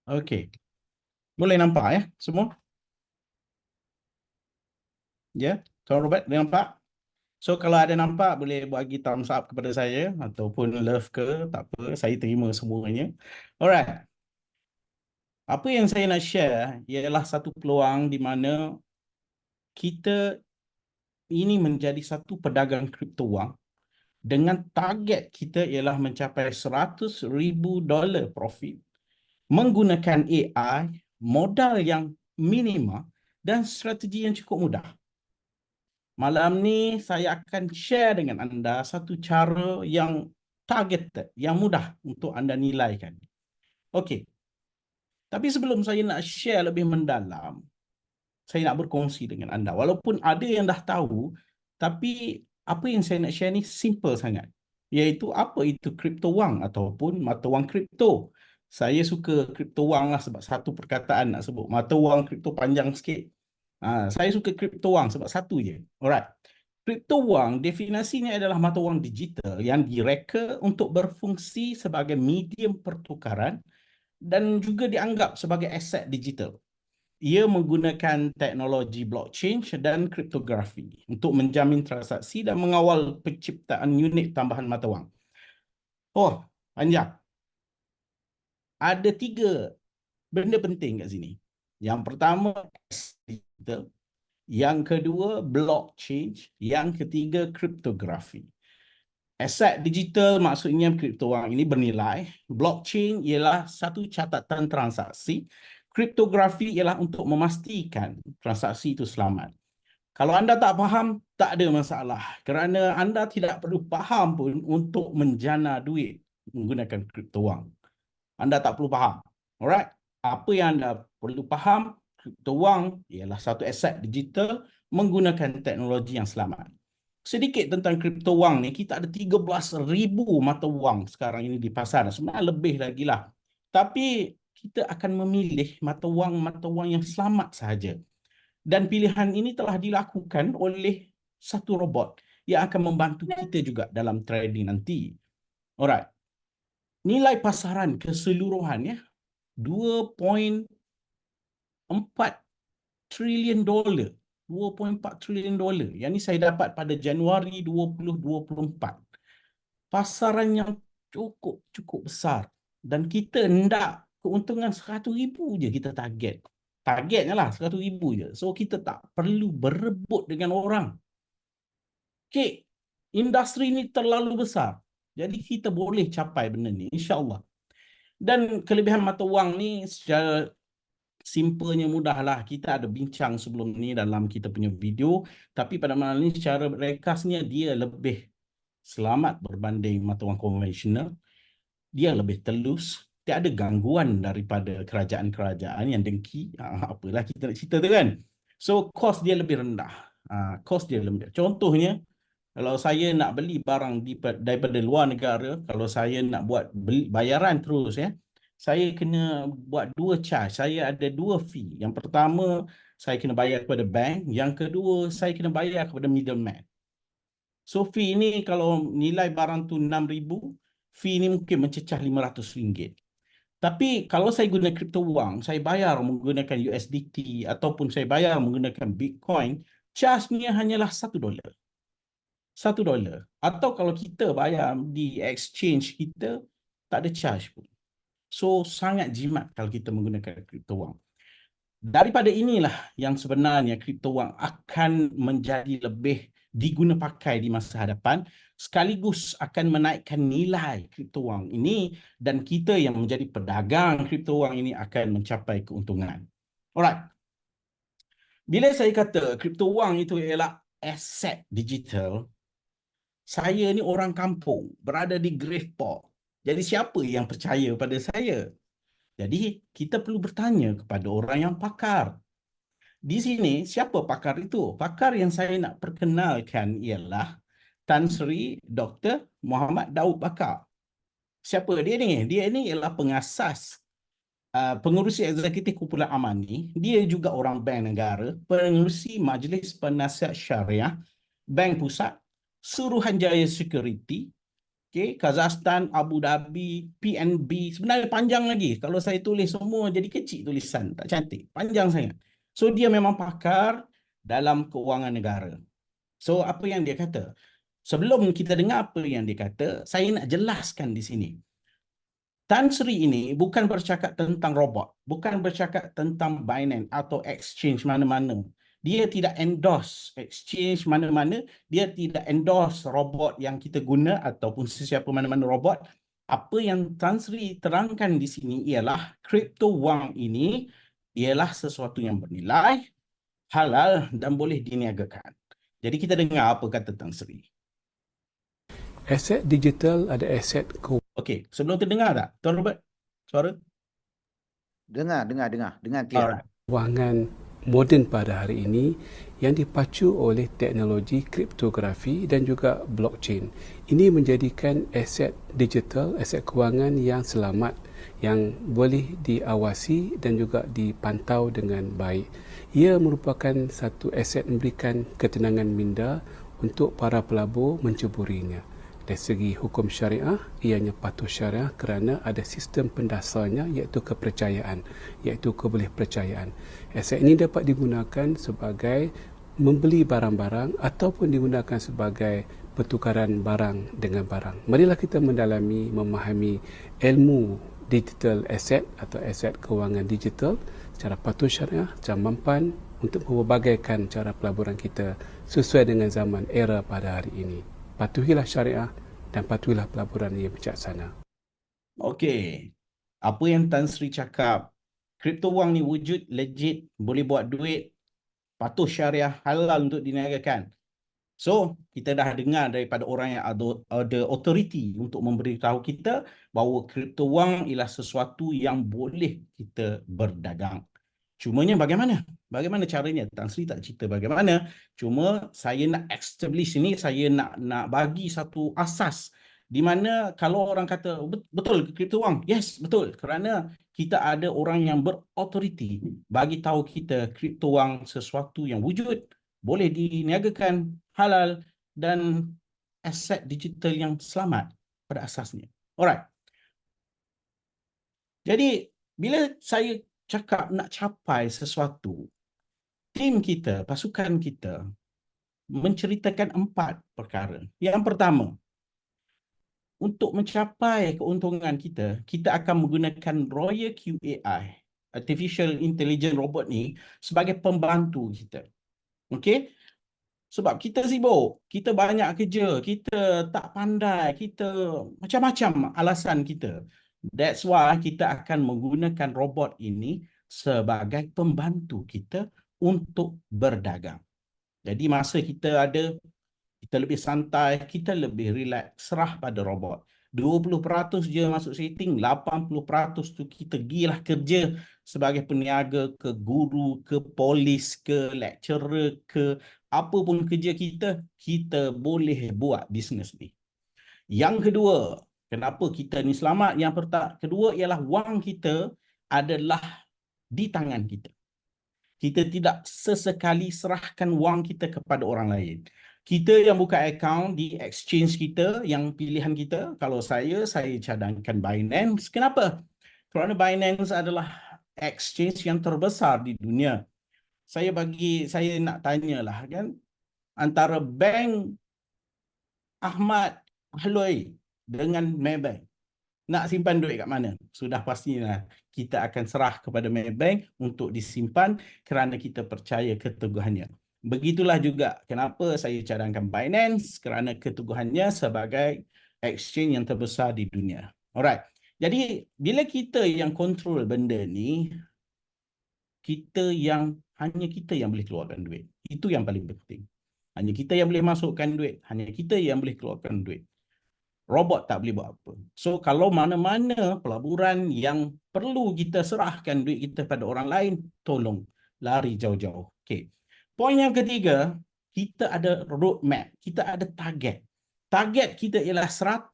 Okey. Boleh nampak ya semua? Ya. Tuan Robert boleh nampak? So kalau ada nampak boleh bagi thumbs up kepada saya ataupun love ke, tak apa, saya terima semuanya. Alright. Apa yang saya nak share ialah satu peluang di mana kita ini menjadi satu pedagang kripto wang dengan target kita ialah mencapai $100,000 profit menggunakan AI, modal yang minima dan strategi yang cukup mudah. Malam ni saya akan share dengan anda satu cara yang targeted, yang mudah untuk anda nilaikan. Okey. Tapi sebelum saya nak share lebih mendalam, saya nak berkongsi dengan anda. Walaupun ada yang dah tahu, tapi apa yang saya nak share ni simple sangat. Iaitu apa itu kripto wang ataupun mata wang kripto. Saya suka kripto wang lah sebab satu perkataan nak sebut. Mata wang kripto panjang sikit. Saya suka kripto wang sebab satu je. Alright. Kripto wang definisinya adalah mata wang digital yang direka untuk berfungsi sebagai medium pertukaran dan juga dianggap sebagai aset digital. Ia menggunakan teknologi blockchain dan kriptografi untuk menjamin transaksi dan mengawal penciptaan unit tambahan mata wang. Oh, panjang. Ada 3 benda penting kat sini. Yang pertama, digital. Yang kedua, blockchain. Yang ketiga, kriptografi. Aset digital maksudnya kripto wang ini bernilai. Blockchain ialah satu catatan transaksi. Kriptografi ialah untuk memastikan transaksi itu selamat. Kalau anda tak faham, tak ada masalah. Kerana anda tidak perlu faham pun untuk menjana duit menggunakan kripto wang. Anda tak perlu faham. Alright? Apa yang anda perlu faham, kripto wang ialah satu aset digital menggunakan teknologi yang selamat. Sedikit tentang kripto wang ni, kita ada 13,000 mata wang sekarang ini di pasar. Sebenarnya lebih lagi lah. Tapi kita akan memilih mata wang yang selamat sahaja. Dan pilihan ini telah dilakukan oleh satu robot yang akan membantu kita juga dalam trading nanti. Alright. Nilai pasaran keseluruhannya 2.4 trilion dolar. 2.4 trilion dolar. Yang ini saya dapat pada Januari 2024. Pasaran yang cukup besar. Dan kita hendak keuntungan 100,000 je kita target. Targetnya lah 100,000 je. So kita tak perlu berebut dengan orang. Okay, industri ni terlalu besar. Jadi kita boleh capai benda ni, insya-Allah. Dan kelebihan mata wang ni secara simpelnya mudahlah. Kita ada bincang sebelum ni dalam kita punya video, tapi pada malam ni secara rekasnya dia lebih selamat berbanding mata wang konvensional. Dia lebih telus, tiada gangguan daripada kerajaan-kerajaan yang dengki. Apalah kita nak cerita tu kan. So kos dia lebih rendah. Kos dia lebih rendah. Contohnya, kalau saya nak beli barang daripada luar negara, kalau saya nak buat bayaran terus ya, saya kena buat 2 charge. Saya ada 2 fee. Yang pertama, saya kena bayar kepada bank. Yang kedua, saya kena bayar kepada middleman. So fee ni kalau nilai barang tu 6,000, fee ni mungkin mencecah RM500. Tapi kalau saya guna kripto wang, saya bayar menggunakan USDT ataupun saya bayar menggunakan Bitcoin, charge-nya hanyalah $1. $1. Atau kalau kita bayar di exchange kita, tak ada charge pun. So, sangat jimat kalau kita menggunakan kripto wang. Daripada inilah yang sebenarnya kripto wang akan menjadi lebih diguna pakai di masa hadapan, sekaligus akan menaikkan nilai kripto wang ini dan kita yang menjadi pedagang kripto wang ini akan mencapai keuntungan. Alright. Bila saya kata kripto wang itu ialah aset digital, saya ni orang kampung, berada di Graveport. Jadi siapa yang percaya pada saya? Jadi kita perlu bertanya kepada orang yang pakar. Di sini siapa pakar itu? Pakar yang saya nak perkenalkan ialah Tan Sri Dr. Muhammad Daud Bakar. Siapa dia ni? Dia ni ialah pengasas pengurusi eksekutif kumpulan Amani. Dia juga orang bank negara, pengurusi Majlis Penasihat Syariah, Bank Pusat, Suruhanjaya Security, Okay, Kazakhstan, Abu Dhabi, PNB, sebenarnya panjang lagi. Kalau saya tulis semua jadi kecil tulisan, tak cantik, panjang sangat. So dia memang pakar dalam keuangan negara. So apa yang dia kata? Sebelum kita dengar apa yang dia kata, saya nak jelaskan di sini. Tan Sri ini bukan bercakap tentang robot, bukan bercakap tentang Binance atau exchange mana-mana. Dia tidak endorse exchange mana-mana, dia tidak endorse robot yang kita guna ataupun sesiapa mana-mana robot. Apa yang Tan Sri terangkan di sini ialah kripto wang ini ialah sesuatu yang bernilai, halal dan boleh diniagakan. Jadi kita dengar apa kata Tan Sri. Aset digital ada aset Okey, sebelum tu dengar tak? Tuan Robert, suara? Dengar clear. Alright. keuangan moden pada hari ini yang dipacu oleh teknologi kriptografi dan juga blockchain. Ini menjadikan aset digital, aset kewangan yang selamat, yang boleh diawasi dan juga dipantau dengan baik. Ia merupakan satu aset memberikan ketenangan minda untuk para pelabur menceburinya. Dari segi hukum syariah, ianya patuh syariah kerana ada sistem pendasarnya iaitu kepercayaan, iaitu kebolehpercayaan. Aset ini dapat digunakan sebagai membeli barang-barang ataupun digunakan sebagai pertukaran barang dengan barang. Marilah kita mendalami, memahami ilmu digital asset atau aset kewangan digital secara patuh syariah, secara mampan untuk membagaikan cara pelaburan kita sesuai dengan zaman era pada hari ini. Patuhilah syariah dan patuhilah pelaburan yang bijaksana. Okey. Apa yang Tan Sri cakap, kripto wang ni wujud legit, boleh buat duit, patuh syariah, halal untuk diniagakan. So, kita dah dengar daripada orang yang ada authority untuk memberitahu kita bahawa kripto wang ialah sesuatu yang boleh kita berdagang. Cumanya bagaimana? Bagaimana caranya? Tan Sri tak cerita bagaimana. Cuma saya nak establish ini, saya nak bagi satu asas di mana kalau orang kata betul kripto wang, yes betul, kerana kita ada orang yang berautoriti bagi tahu kita kripto wang sesuatu yang wujud, boleh diniagakan, halal dan aset digital yang selamat pada asasnya. Alright. Jadi bila saya cakap nak capai sesuatu, tim kita, pasukan kita menceritakan 4 perkara. Yang pertama, untuk mencapai keuntungan kita, kita akan menggunakan Royal QAI, Artificial Intelligence Robot ni, sebagai pembantu kita. Okey? Sebab kita sibuk, kita banyak kerja, kita tak pandai, kita macam-macam alasan kita. That's why kita akan menggunakan robot ini sebagai pembantu kita untuk berdagang. Jadi masa kita ada, kita lebih santai, kita lebih relax, serah pada robot. 20% je masuk setting, 80% tu kita gilah kerja sebagai peniaga ke guru, ke polis, ke lecturer, ke apa pun kerja kita, kita boleh buat bisnes ni. Yang kedua, kenapa kita ni selamat? Yang kedua ialah wang kita adalah di tangan kita. Kita tidak sesekali serahkan wang kita kepada orang lain. Kita yang buka akaun di exchange kita, yang pilihan kita, kalau saya cadangkan Binance. Kenapa? Kerana Binance adalah exchange yang terbesar di dunia. Saya nak tanyalah kan, antara bank Ahmad Ahloi dengan Maybank, nak simpan duit kat mana? Sudah pastilah kita akan serah kepada Maybank untuk disimpan kerana kita percaya keteguhannya. Begitulah juga kenapa saya cadangkan Binance, kerana keteguhannya sebagai exchange yang terbesar di dunia. Alright. Jadi bila kita yang kontrol benda ni, hanya kita yang boleh keluarkan duit. Itu yang paling penting. Hanya kita yang boleh masukkan duit, hanya kita yang boleh keluarkan duit. Robot tak boleh buat apa. So kalau mana-mana pelaburan yang perlu kita serahkan duit kita pada orang lain, tolong lari jauh-jauh. Okay. Poin yang ketiga, kita ada roadmap, kita ada target. Target kita ialah $100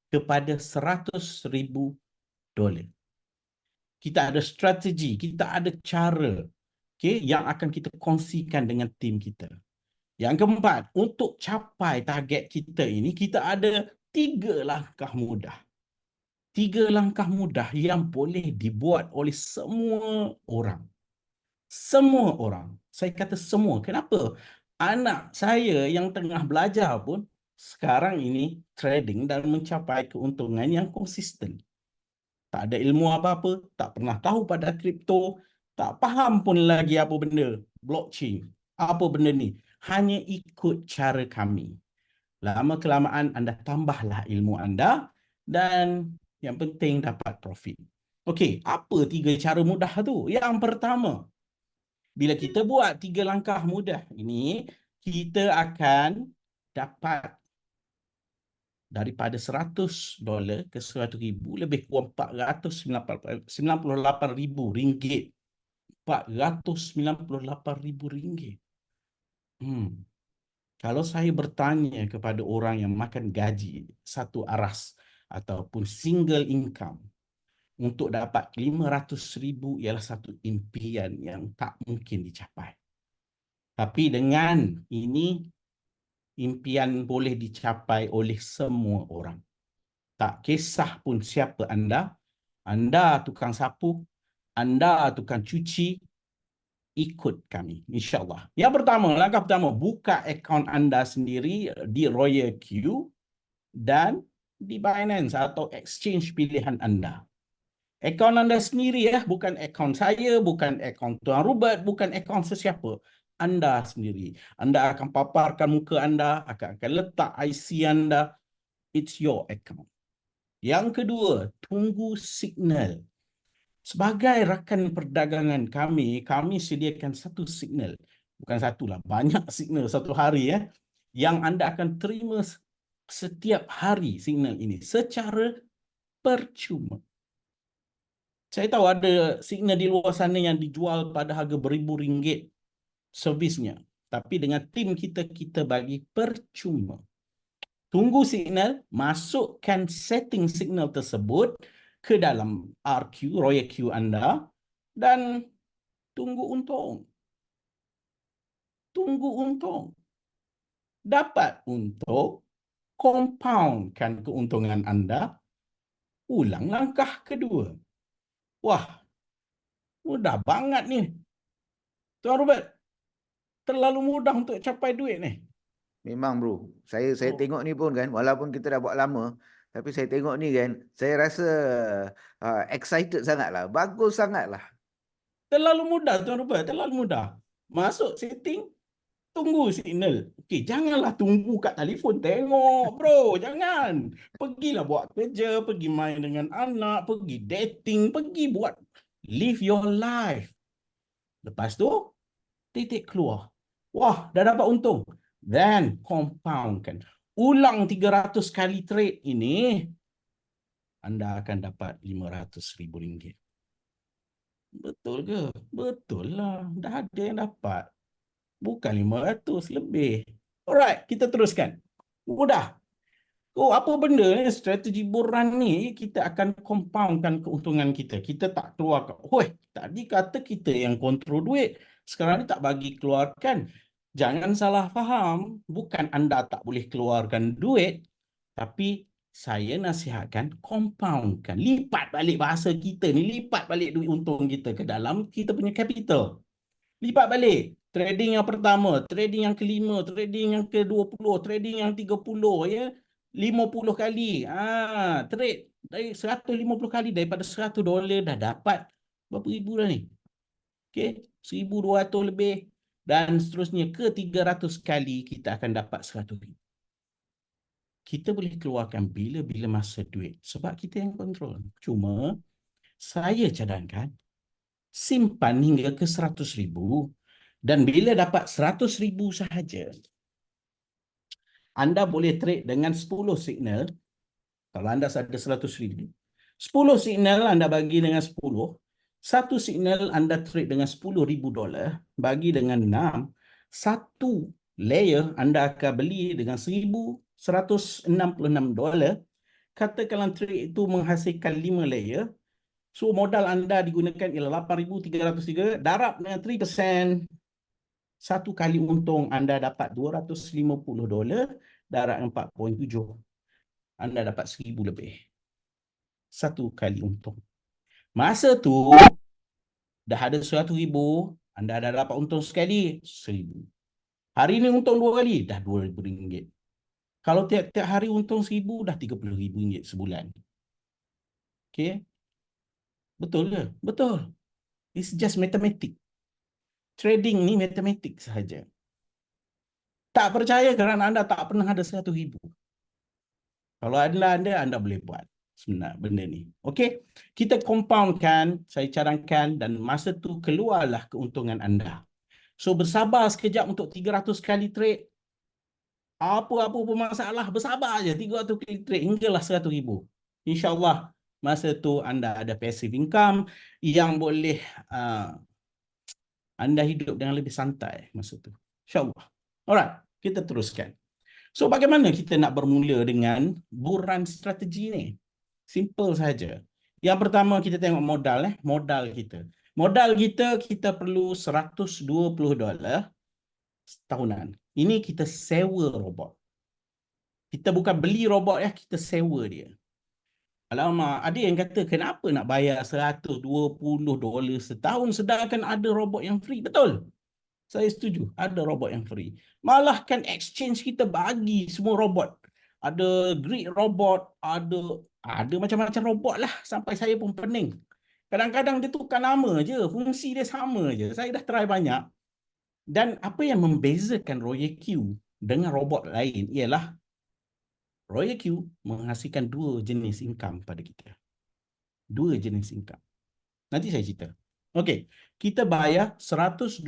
kepada $100,000. Kita ada strategi, kita ada cara, okay, yang akan kita kongsikan dengan tim kita. Yang keempat, untuk capai target kita ini, kita ada 3 langkah mudah. 3 langkah mudah yang boleh dibuat oleh semua orang. Semua orang. Saya kata semua. Kenapa? Anak saya yang tengah belajar pun sekarang ini trading dan mencapai keuntungan yang konsisten. Tak ada ilmu apa-apa, tak pernah tahu pada kripto, tak faham pun lagi apa benda blockchain. Apa benda ni? Hanya ikut cara kami. Lama-kelamaan anda tambahlah ilmu anda dan yang penting dapat profit. Okey, apa 3 cara mudah tu? Yang pertama, bila kita buat 3 langkah mudah ini, kita akan dapat daripada $100 ke $100,000 lebih kurang RM498,000. RM498,000. Kalau saya bertanya kepada orang yang makan gaji satu aras ataupun single income untuk dapat RM500,000 ialah satu impian yang tak mungkin dicapai. Tapi dengan ini, impian boleh dicapai oleh semua orang. Tak kisah pun siapa anda tukang sapu, anda tukang cuci, ikut kami, insyaAllah. Yang pertama, langkah pertama, buka akaun anda sendiri di Royal Q dan di Binance atau exchange pilihan anda. Akaun anda sendiri ya, bukan akaun saya, bukan akaun Tuan Robert, bukan akaun sesiapa. Anda sendiri. Anda akan paparkan muka anda, akan letak IC anda. It's your account. Yang kedua, tunggu signal. Sebagai rakan perdagangan kami sediakan satu signal. Bukan satu lah, banyak signal satu hari ya. Yang anda akan terima setiap hari signal ini secara percuma. Saya tahu ada signal di luar sana yang dijual pada harga beribu ringgit servisnya. Tapi dengan tim kita bagi percuma. Tunggu signal, masukkan setting signal tersebut ke dalam RQ, Royal Q anda dan tunggu untung. Tunggu untung. Dapat untung, compoundkan keuntungan anda, ulang langkah kedua. Wah, mudah banget ni. Tuan Robert, terlalu mudah untuk capai duit ni. Memang bro, saya tengok ni pun kan, walaupun kita dah buat lama, tapi saya tengok ni kan, saya rasa excited sangatlah, bagus sangatlah. Terlalu mudah Tuan Robert, terlalu mudah. Masuk setting, tunggu signal. Okey, janganlah tunggu kat telefon tengok bro, jangan. Pergilah buat kerja, pergi main dengan anak, pergi dating, pergi buat live your life. Lepas tu, titik keluar. Wah, dah dapat untung. Then, compoundkan. Ulang 300 kali trade ini, anda akan dapat RM500,000. Betul ke? Betul lah. Dah ada yang dapat. Bukan 500, lebih. Alright, kita teruskan. Mudah. Oh, apa benda ni? Strategi buran ni, kita akan compoundkan keuntungan kita. Kita tak keluarkan. Tadi kata kita yang kontrol duit. Sekarang ni tak bagi keluarkan. Jangan salah faham. Bukan anda tak boleh keluarkan duit. Tapi saya nasihatkan compoundkan. Lipat balik bahasa kita ni. Lipat balik duit untung kita ke dalam kita punya capital. Lipat balik. Trading yang pertama, trading yang kelima, trading yang ke-20, trading yang 30 ya. 50 kali. Trade dari 150 kali daripada $100 dah dapat berapa ribu dah ni? Okey, 1,200 lebih dan seterusnya ke 300 kali kita akan dapat 100,000. Kita boleh keluarkan bila-bila masa duit sebab kita yang kontrol. Cuma saya cadangkan simpan hingga ke 100,000 dan bila dapat 100,000 sahaja, anda boleh trade dengan 10 signal. Kalau anda ada 100,000, 10 signal anda bagi dengan 10. Satu signal anda trade dengan $10,000, bagi dengan 6. Satu layer anda akan beli dengan $1,166. Katakanlah trade itu menghasilkan 5 layer. So modal anda digunakan ialah 8,303. Darab dengan 3%. Satu kali untung anda dapat $250, darab 4.7, anda dapat 1,000 lebih. Satu kali untung. Masa tu, dah ada 100,000, anda dah dapat untung sekali, 1,000. Hari ni untung 2 kali, dah RM2,000. Kalau tiap-tiap hari untung 1,000, dah RM30,000 sebulan. Okay? Betul ke? Betul. It's just mathematics. Trading ni matematik sahaja. Tak percaya kerana anda tak pernah ada 100,000. Kalau anda boleh buat sebenarnya benda ni. Okey, kita compoundkan, saya cadangkan dan masa tu keluarlah keuntungan anda. So bersabar sekejap untuk 300 kali trade. Apa-apa pun masalah, bersabar aja 300 kali trade hinggalah 100,000. InsyaAllah masa tu anda ada passive income yang boleh anda hidup dengan lebih santai masa tu. InsyaAllah. Alright, kita teruskan. So bagaimana kita nak bermula dengan buruan strategi ni? Simple saja. Yang pertama kita tengok modal modal kita. Modal kita perlu $120 setahunan. Ini kita sewa robot. Kita bukan beli robot kita sewa dia. Alamak, ada yang kata kenapa nak bayar $120 setahun sedangkan ada robot yang free? Betul. Saya setuju, ada robot yang free. Malah kan exchange kita bagi semua robot. Ada Greek robot, ada macam-macam robot lah sampai saya pun pening. Kadang-kadang dia tukar nama je, fungsi dia sama je. Saya dah try banyak. Dan apa yang membezakan Royal Q dengan robot lain ialah Royal Q menghasilkan 2 jenis income pada kita. 2 jenis income. Nanti saya cerita. Okey, kita bayar $120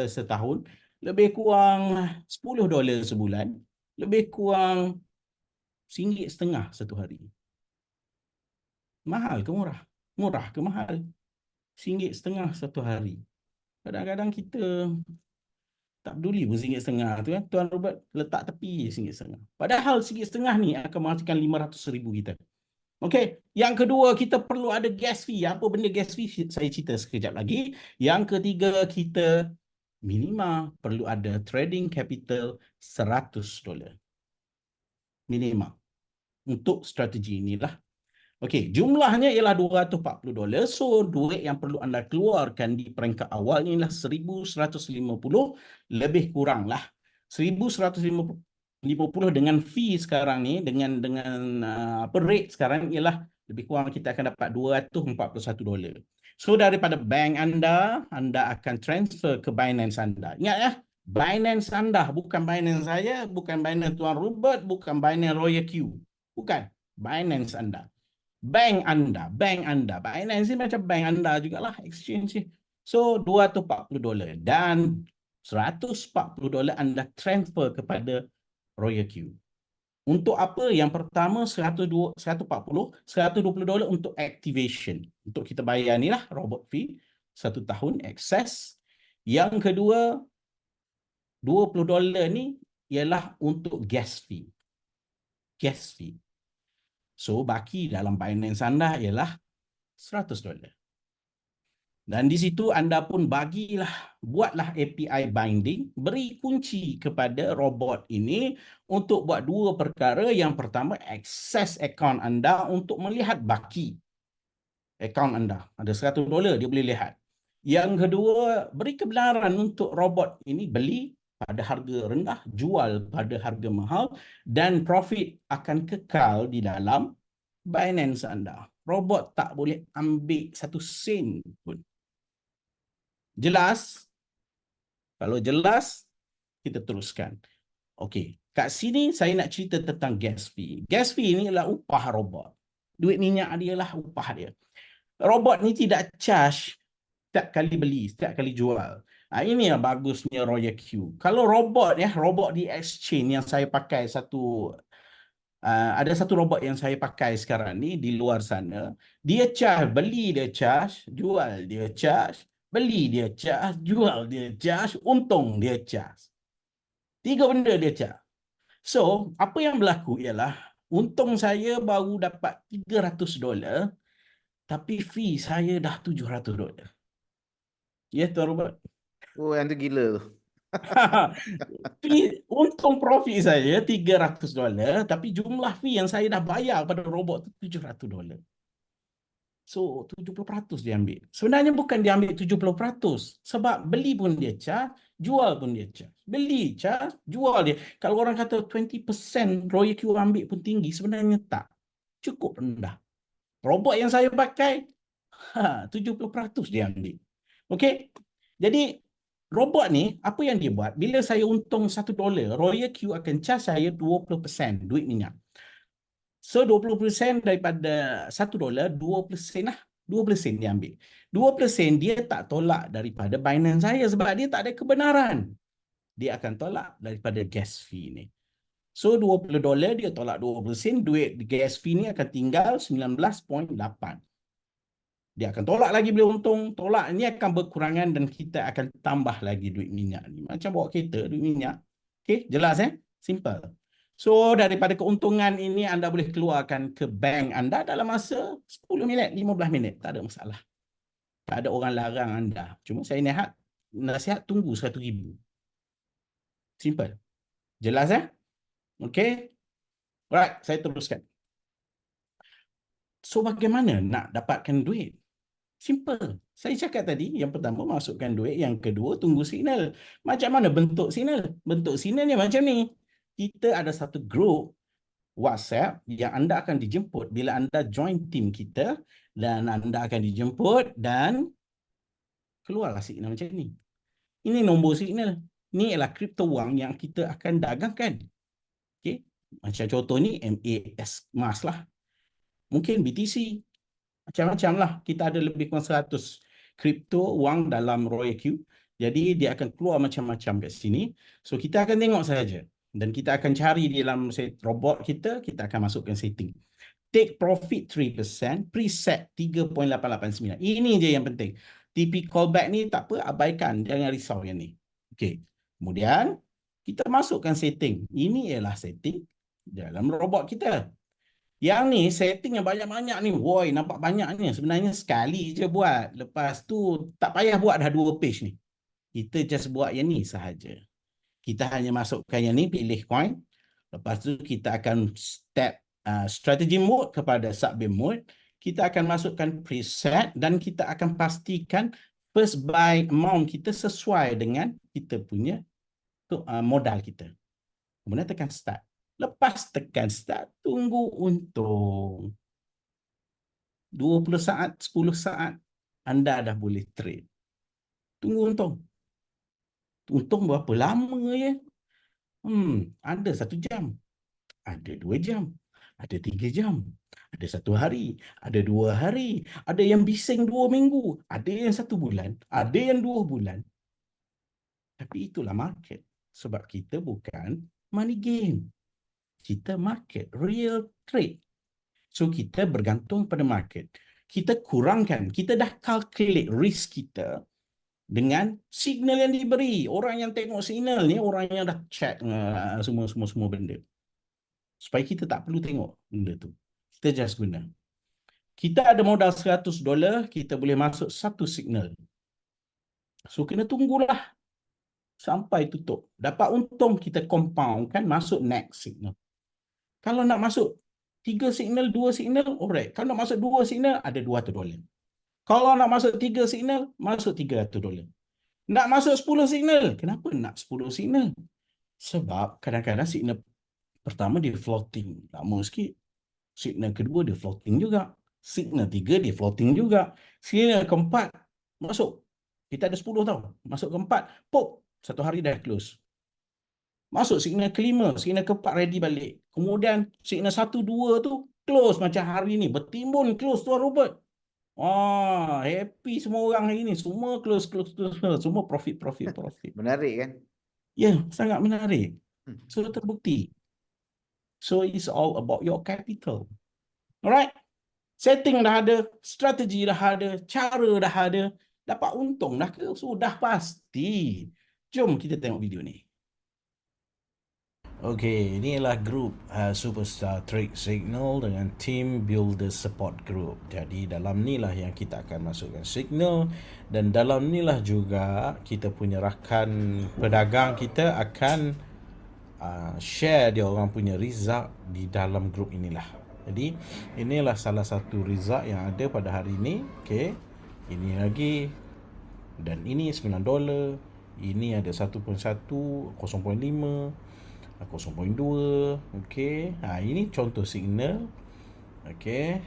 setahun, lebih kurang $10 sebulan, lebih kurang RM1.50 satu hari. Mahal ke murah? Murah ke mahal? RM1.50 satu hari. Kadang-kadang kita tak peduli pun RM1.50 tu kan. Tuan Robert letak tepi RM1.50. Padahal RM1.50 ni akan menghasilkan $500,000 kita. Okey, yang kedua kita perlu ada gas fee. Apa benda gas fee? Saya cerita sekejap lagi. Yang ketiga kita minima perlu ada trading capital $100. Minima. Untuk strategi inilah. Okey, jumlahnya ialah $240. So, duit yang perlu anda keluarkan di peringkat awal ni ialah 1,150 lebih kuranglah. 1,150 dengan fee sekarang ni dengan rate sekarang ialah lebih kurang kita akan dapat $241. So daripada bank anda akan transfer ke Binance anda. Ingat ya, Binance anda, bukan Binance saya, bukan Binance Tuan Robert, bukan Binance Royal Q. Bukan, Binance anda. Bank anda. Binance ni macam bank anda jugalah, exchange ni. So $240 dan $140 anda transfer kepada Royal Q. Untuk apa? Yang pertama $120 untuk activation. Untuk kita bayar ni lah robot fee 1 tahun access. Yang kedua $20 ni ialah untuk gas fee. Gas fee. So baki dalam Binance anda ialah $100. Dan di situ anda pun buatlah API binding, beri kunci kepada robot ini untuk buat 2 perkara. Yang pertama, akses akaun anda untuk melihat baki akaun anda. Ada $100, dia boleh lihat. Yang kedua, beri kebenaran untuk robot ini beli pada harga rendah, jual pada harga mahal dan profit akan kekal di dalam Binance anda. Robot tak boleh ambil 1 sen pun. Jelas? Kalau jelas, kita teruskan. Okey, kat sini saya nak cerita tentang gas fee. Gas fee ini adalah upah robot. Duit minyak dia lah upah dia. Robot ni tidak charge setiap kali beli, setiap kali jual. Ini yang bagusnya Royal Q. Kalau robot di exchange yang saya pakai ada satu robot yang saya pakai sekarang ni di luar sana, dia charge, beli dia charge, jual dia charge, beli dia charge, jual dia charge, untung dia charge. 3 benda dia charge. So, apa yang berlaku ialah untung saya baru dapat $300, tapi fee saya dah $700. Ya, Tuan Robert? Oh, yang tu gila tu. Untung profit saya $300, tapi jumlah fee yang saya dah bayar pada robot tu $700. So 70% dia ambil. Sebenarnya bukan dia ambil 70%. Sebab beli pun dia charge, jual pun dia charge. Beli charge, jual dia. Kalau orang kata 20% royalty ambil pun tinggi, sebenarnya tak. Cukup rendah. Robot yang saya pakai, 70% dia ambil. Okey? Jadi robot ni, apa yang dia buat? Bila saya untung $1, royalty akan charge saya 20% duit minyak. So 20% daripada $1, 20% lah. 20% dia ambil. 20% dia tak tolak daripada Binance saya sebab dia tak ada kebenaran. Dia akan tolak daripada gas fee ni. So $20 dia tolak 20%, duit gas fee ni akan tinggal 19.8. Dia akan tolak lagi bila untung, tolak ni akan berkurangan dan kita akan tambah lagi duit minyak ni. Macam bawa kereta, duit minyak. Okey, jelas Simple. So daripada keuntungan ini anda boleh keluarkan ke bank anda dalam masa 10 minit, 15 minit. Tak ada masalah. Tak ada orang larang anda. Cuma saya nasihat tunggu 1,000. Simple. Jelas Okey. Alright, saya teruskan. So bagaimana nak dapatkan duit? Simple. Saya cakap tadi, yang pertama masukkan duit, yang kedua tunggu signal. Macam mana bentuk signal? Bentuk signalnya macam ni. Kita ada satu grup WhatsApp yang anda akan dijemput bila anda join team kita dan anda akan dijemput dan keluarlah signal macam ni. Ini nombor signal. Ini ialah kripto wang yang kita akan dagangkan. Okey. Macam contoh ni MAS lah. Mungkin BTC. Macam-macam lah. Kita ada lebih kurang 100 kripto wang dalam Royal Q. Jadi dia akan keluar macam-macam kat sini. So kita akan tengok saja. Dan kita akan cari di dalam robot kita akan masukkan setting. Take profit 3%, preset 3.889. Ini je yang penting. TP callback ni tak apa, abaikan. Jangan risau yang ni. Okey. Kemudian kita masukkan setting. Ini ialah setting dalam robot kita. Yang ni setting yang banyak-banyak ni. Woi, nampak banyaknya. Sebenarnya sekali je buat. Lepas tu tak payah buat dah 2 page ni. Kita just buat yang ni sahaja. Kita hanya masukkan yang ni, pilih coin. Lepas tu kita akan step strategy mode kepada sub-beam mode. Kita akan masukkan preset dan kita akan pastikan first buy amount kita sesuai dengan kita punya modal kita. Kemudian tekan start. Lepas tekan start, tunggu untung. 20 saat, 10 saat, anda dah boleh trade. Tunggu untung. Untung berapa lama ya? Ada 1 jam. Ada 2 jam. Ada 3 jam. Ada 1 hari. Ada 2 hari. Ada yang bising 2 minggu. Ada yang 1 bulan. Ada yang 2 bulan. Tapi itulah market. Sebab kita bukan money game. Kita market, real trade. So kita bergantung pada market. Kita kurangkan, kita dah calculate risk kita dengan signal yang diberi. Orang yang tengok signal ni, orang yang dah check semua benda. Supaya kita tak perlu tengok benda tu. Kita just guna. Kita ada modal $100, kita boleh masuk 1 signal. So kena tunggulah sampai tutup. Dapat untung, kita compound kan, masuk next signal. Kalau nak masuk 3 signal, 2 signal, alright. Kalau nak masuk 2 signal, ada $200. Kalau nak masuk 3 signal, masuk $300. Nak masuk 10 signal. Kenapa nak 10 signal? Sebab kadang-kadang signal pertama dia floating. Lama sikit. Signal kedua dia floating juga. Signal 3 dia floating juga. Signal keempat masuk. Kita ada 10 tau. Masuk keempat, pop. 1 hari dah close. Masuk signal kelima, signal keempat ready balik. Kemudian signal 1, 2 tu close macam hari ni. Bertimbun close tuan Robert. Happy semua orang hari ni. Semua close. Semua profit. Menarik kan? Ya, sangat menarik. So terbukti. So it's all about your capital. Alright? Setting dah ada, strategi dah ada, cara dah ada. Dapat untung dah ke? Sudah pasti. Jom kita tengok video ni. Okey, inilah grup Superstar Trade Signal dengan Team Builder Support Group. Jadi dalam ni lah yang kita akan masukkan Signal, dan dalam ni lah juga kita punya rakan pedagang kita akan share dia orang punya result di dalam grup inilah. Jadi inilah salah satu result yang ada pada hari ini. Okey. Ini lagi, dan ini $9. Ini ada 1.1, 0.5, 0.2. Okey. Ini contoh signal. Okey.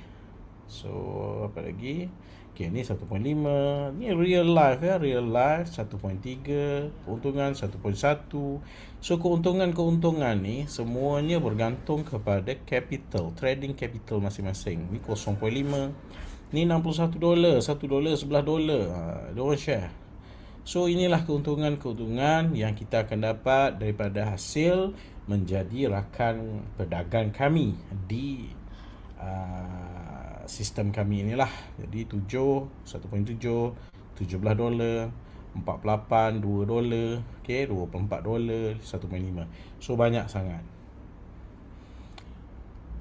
So apa lagi? Okey, ni 1.5. Ni real life ya, real life 1.3, keuntungan 1.1. So keuntungan-keuntungan ni semuanya bergantung kepada capital, trading capital masing-masing. Ni 0.5. Ni $61, $1, $11. Dia orang share. So inilah keuntungan-keuntungan yang kita akan dapat daripada hasil menjadi rakan pedagang kami di sistem kami inilah. Jadi 7, 1.7, $17, 48, $2, okey, $24, 1.5. So banyak sangat.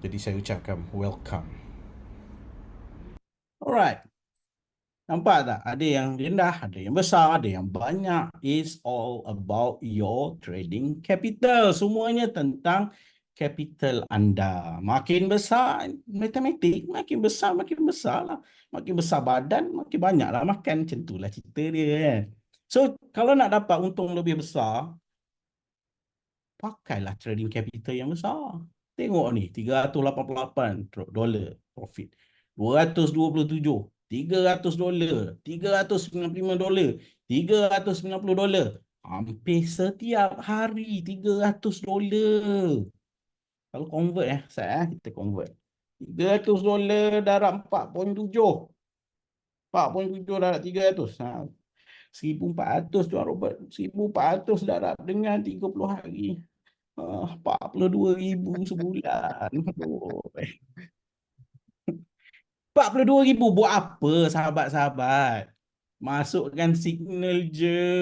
Jadi saya ucapkan welcome. Alright. Nampak tak? Ada yang rendah, ada yang besar, ada yang banyak. It's all about your trading capital. Semuanya tentang capital anda. Makin besar, matematik, makin besar lah. Makin besar badan, makin banyak lah makan. Macam itulah cerita dia kan. So, kalau nak dapat untung lebih besar, pakailah trading capital yang besar. Tengok ni, $388 profit. $227, $300, $395, $390. Hampir setiap hari $300. Kalau convert kita convert. $300 darab 4.7. 4.7 darab 300. 1,400 Tuan Robert. 1,400 darab dengan 30 hari. 42,000 sebulan. 42,000 buat apa sahabat-sahabat? Masukkan signal je.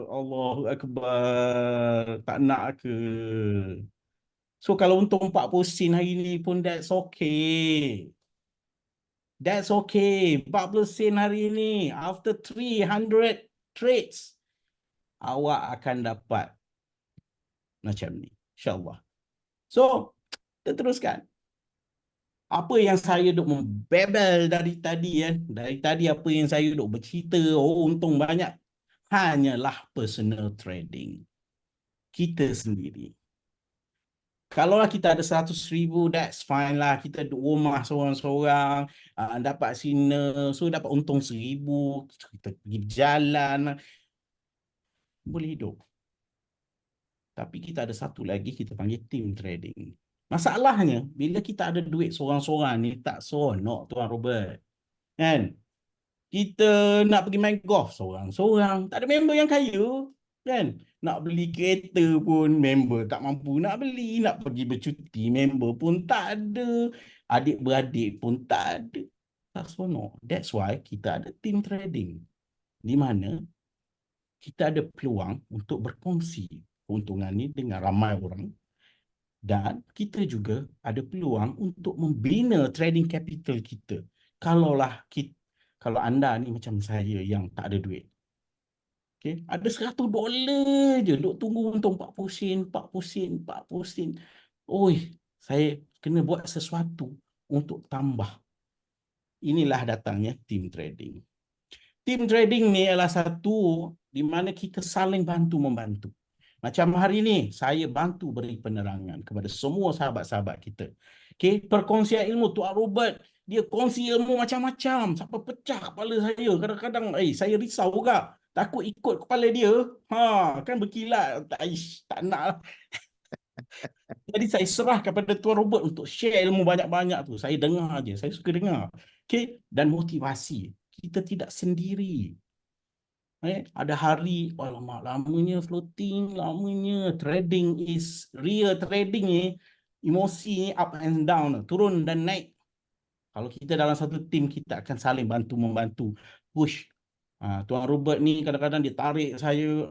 Allahu Akbar. Tak nak ke? So kalau untung 40 sen hari ni pun that's okay. That's okay. 40 sen hari ni. After 300 trades, awak akan dapat macam ni. InsyaAllah. So, kita teruskan. Apa yang saya duk membebel dari tadi kan. Dari tadi apa yang saya duk bercerita. Oh, untung banyak. Hanyalah personal trading. Kita sendiri. Kalaulah kita ada 100,000, that's fine lah. Kita duduk rumah seorang-seorang, dapat sinar, so dapat untung 1,000, kita pergi berjalan, boleh hidup. Tapi kita ada satu lagi, kita panggil team trading. Masalahnya, bila kita ada duit seorang-seorang ni, tak seronok Tuan Robert. Kan? Kita nak pergi main golf seorang-seorang. Tak ada member yang kaya. Kan? Nak beli kereta pun member tak mampu nak beli. Nak pergi bercuti member pun tak ada. Adik-beradik pun tak ada. Tak seronok. That's why kita ada team trading. Di mana kita ada peluang untuk berkongsi keuntungan ni dengan ramai orang. Dan kita juga ada peluang untuk membina trading capital kita. Kalau anda ni macam saya yang tak ada duit. Okay, ada $100 je duk tunggu untung 40 sen, 40 sen, 40 sen. Oi, saya kena buat sesuatu untuk tambah. Inilah datangnya team trading. Team trading ni adalah satu di mana kita saling bantu-membantu. Macam hari ini, saya bantu beri penerangan kepada semua sahabat-sahabat kita. Okay, perkongsian ilmu. Tuan Robert, dia kongsi ilmu macam-macam. Sampai pecah kepala saya. Kadang-kadang, saya risau juga. Takut ikut kepala dia. Kan berkilat. Tak nak lah. Jadi saya serah kepada Tuan Robert untuk share ilmu banyak-banyak tu. Saya dengar je. Saya suka dengar. Okay, dan motivasi. Kita tidak sendiri. Ada hari, alamak, lamanya floating, lamanya trading is real trading ni, emosi ni up and down, turun dan naik. Kalau kita dalam satu tim, kita akan saling bantu-membantu, push. Tuan Robert ni kadang-kadang dia tarik saya,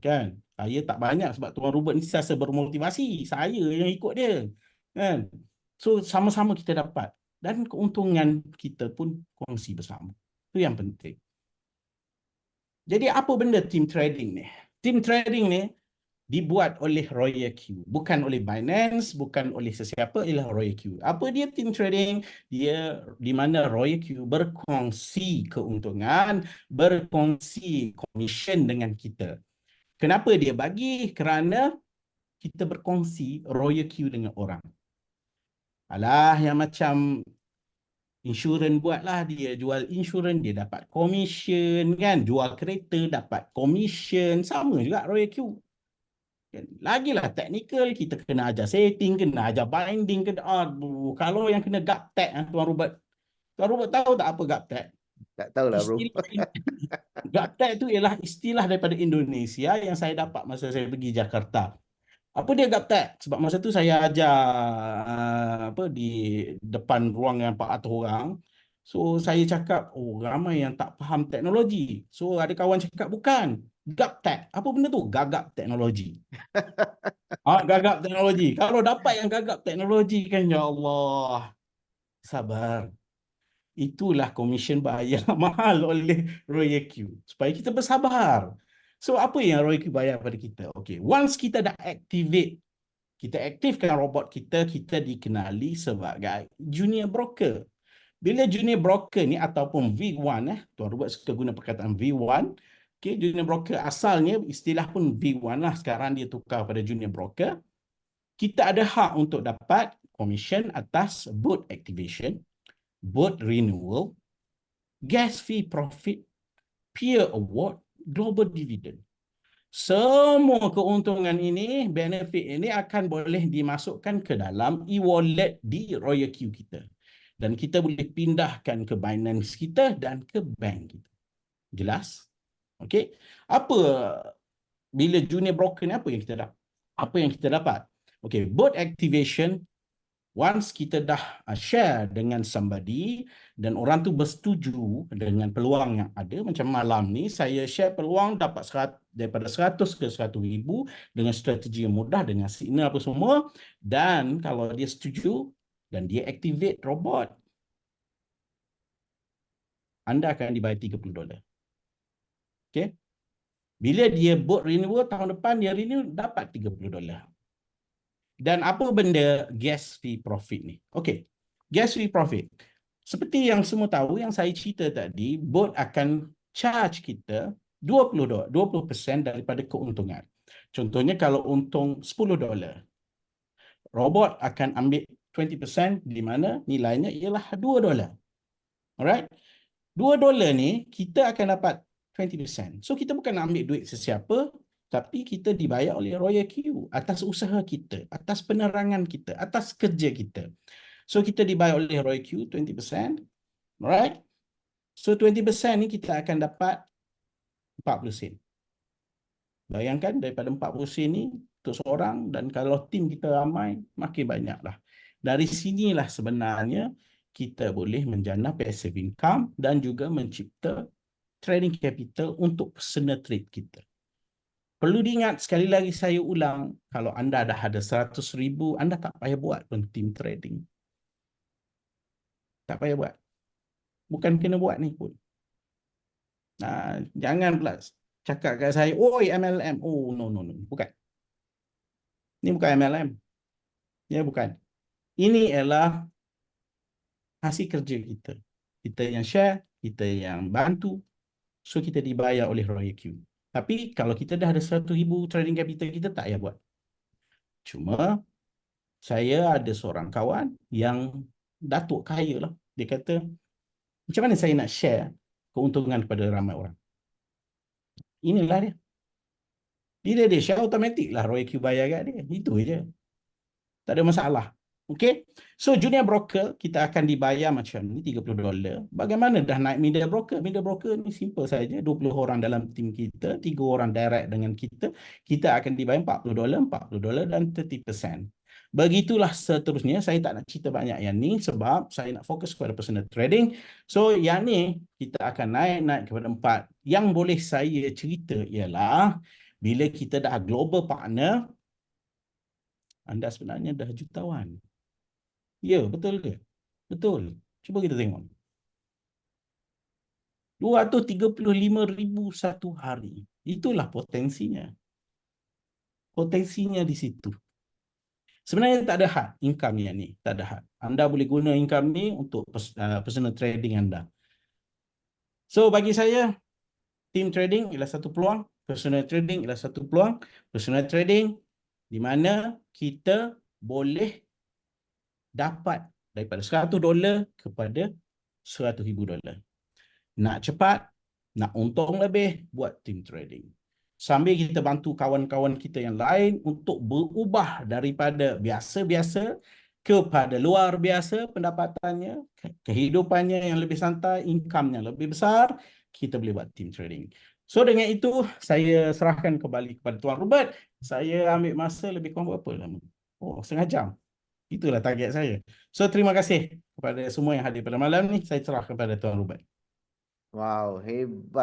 kan. Saya tak banyak sebab Tuan Robert ni sentiasa bermotivasi. Saya yang ikut dia. Kan? So sama-sama kita dapat. Dan keuntungan kita pun kongsi bersama. Itu yang penting. Jadi apa benda team trading ni? Team trading ni dibuat oleh Royal Q. Bukan oleh Binance, bukan oleh sesiapa, ialah Royal Q. Apa dia team trading? Dia di mana Royal Q berkongsi keuntungan, berkongsi komisen dengan kita. Kenapa dia bagi? Kerana kita berkongsi Royal Q dengan orang. Alah, yang macam insurans buatlah, dia jual insurans, dia dapat komisen kan, jual kereta dapat komisen, sama juga Royal Q. Lagilah teknikal, kita kena ajar setting, kena ajar binding, aduh, kalau yang kena GapTech, Tuan Robert tahu tak apa GapTech? Tak tahulah bro. Istilah GapTech tu ialah istilah daripada Indonesia yang saya dapat masa saya pergi Jakarta. Apa dia GapTech? Sebab masa tu saya ajar di depan ruangan 400 orang. So saya cakap, oh ramai yang tak faham teknologi. So ada kawan cakap, bukan. GapTech. Apa benda tu? Gagap teknologi. Gagap teknologi. Kalau dapat yang gagap teknologi kan, ya Allah. Sabar. Itulah komisen bayar mahal oleh Royal Q. Supaya kita bersabar. So apa yang Royal Q bayar pada kita? Okay. Once kita dah activate, kita aktifkan robot kita, kita dikenali sebagai junior broker. Bila junior broker ni ataupun V1, Tuan Robert suka guna perkataan V1. Okay, junior broker asalnya istilah pun V1 lah. Sekarang dia tukar pada junior broker. Kita ada hak untuk dapat commission atas bot activation, bot renewal, gas fee profit, peer award, global dividend. Semua keuntungan ini, benefit ini akan boleh dimasukkan ke dalam e-wallet di Royal Q kita. Dan kita boleh pindahkan ke Binance kita dan ke bank kita. Jelas? Okey. Bila junior broker ni apa yang kita dapat? Apa yang kita dapat? Okey, bot activation, once kita dah share dengan somebody dan orang tu bersetuju dengan peluang yang ada, macam malam ni saya share peluang dapat daripada 100 ke 100,000 dengan strategi yang mudah, dengan signal apa semua, dan kalau dia setuju dan dia activate robot, anda akan dibayar $30. Okay? Bila dia bot renewal tahun depan, dia renew dapat $30. Dan apa benda gas fee profit ni? Okey, gas fee profit. Seperti yang semua tahu, yang saya cerita tadi, bot akan charge kita 20% daripada keuntungan. Contohnya kalau untung $10, robot akan ambil 20% di mana nilainya ialah $2. Alright? $2 ni kita akan dapat 20%. So kita bukan nak ambil duit sesiapa, tapi kita dibayar oleh Royal Q atas usaha kita, atas penerangan kita, atas kerja kita. So kita dibayar oleh Royal Q 20%. Alright? So 20% ni kita akan dapat 40 sen. Bayangkan daripada 40 sen ni untuk seorang, dan kalau tim kita ramai, makin banyaklah. Dari sinilah sebenarnya kita boleh menjana passive income dan juga mencipta trading capital untuk personal trade kita. Perlu diingat, sekali lagi saya ulang, kalau anda dah ada 100,000, anda tak payah buat pun team trading. Tak payah buat. Bukan kena buat ni pun. Jangan pula cakap kat saya, oi MLM. Oh, no. Bukan. Ini bukan MLM. Ya, bukan. Ini ialah hasil kerja kita. Kita yang share, kita yang bantu. So, kita dibayar oleh Royal Q. Tapi, kalau kita dah ada 100,000 trading capital, kita tak payah buat. Cuma, saya ada seorang kawan yang datuk kaya lah. Dia kata, macam mana saya nak share keuntungan kepada ramai orang? Inilah dia. Bila dia share, automatik lah Royal Q bayar kat dia. Itu je. Tak ada masalah. Okay? So, junior broker, kita akan dibayar macam ni, $30. Bagaimana dah naik middle broker? Middle broker ni simple saja. 20 orang dalam tim kita, 3 orang direct dengan kita. Kita akan dibayar $40, $40 dan 30%. Begitulah seterusnya. Saya tak nak cerita banyak yang ni sebab saya nak fokus kepada personal trading. So, yang ni kita akan naik kepada 4. Yang boleh saya cerita ialah Bila kita dah global partner, anda sebenarnya dah jutawan. Ya, betul ke? Betul. Cuba kita tengok. 235,000 satu hari. Itulah potensinya. Potensinya di situ. Sebenarnya tak ada had income yang ni. Tak ada had. Anda boleh guna income ni untuk personal trading anda. So, bagi saya, team trading ialah satu peluang. Personal trading ialah satu peluang. Personal trading di mana kita boleh dapat daripada $100 kepada $100,000. Nak cepat, nak untung lebih, buat team trading. Sambil kita bantu kawan-kawan kita yang lain untuk berubah daripada biasa-biasa kepada luar biasa pendapatannya, kehidupannya yang lebih santai, income-nya lebih besar, kita boleh buat team trading. So dengan itu, saya serahkan kembali kepada Tuan Robert. Saya ambil masa lebih kurang berapa lama? Oh, setengah jam. Itulah target saya. So terima kasih kepada semua yang hadir pada malam ni. Saya serahkan kepada Tuan Robert. Wow, hebat.